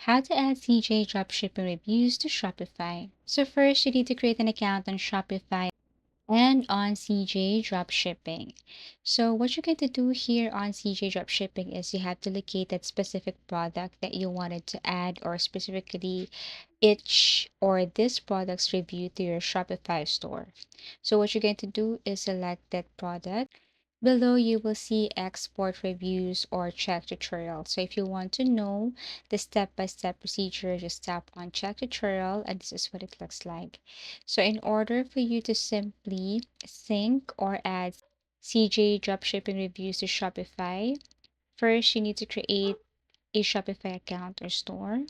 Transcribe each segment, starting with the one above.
How to add CJ Dropshipping reviews to Shopify. So first, you need to create an account on Shopify and on CJ Dropshipping. So what you're going to do here on CJ Dropshipping is you have to locate that specific product that you wanted to add, or specifically each or this product's review to your Shopify store. So what you're going to do is select that product. Below you will see export reviews or check tutorial. So if you want to know the step-by-step procedure, just tap on check tutorial, and this is what it looks like. So in order for you to simply sync or add CJ dropshipping reviews to Shopify, first you need to create a Shopify account or store.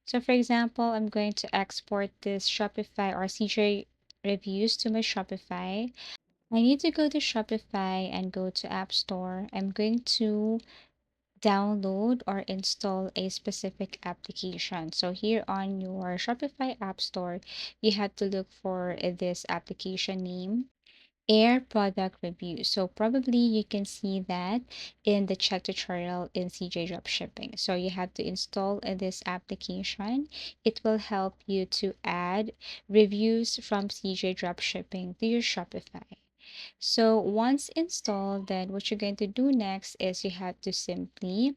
So for example, I'm going to export this Shopify or CJ reviews to my Shopify. I need to go to Shopify and go to App Store. I'm going to download or install a specific application. So here on your Shopify App Store, you have to look for this application name, Air Product Review. So probably you can see that in the check tutorial in CJ Dropshipping. So you have to install this application. It will help you to add reviews from CJ Dropshipping to your Shopify. So once installed, then what you're going to do next is you have to simply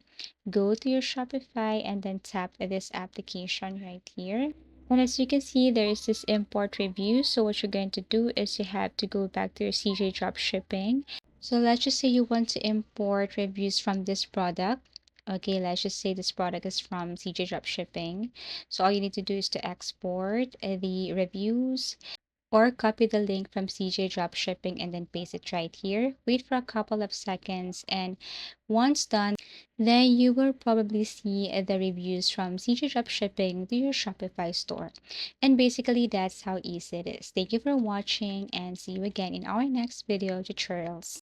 go to your Shopify and then tap this application right here. And as you can see, there is this import review. So what you're going to do is you have to go back to your CJ Dropshipping. So let's just say you want to import reviews from this product. Okay, let's just say this product is from CJ Dropshipping. So all you need to do is to export the reviews, or copy the link from CJ Dropshipping and then paste it right here. Wait for a couple of seconds, and once done, then you will probably see the reviews from CJ Dropshipping to your Shopify store. And basically, that's how easy it is. Thank you for watching, and see you again in our next video tutorials.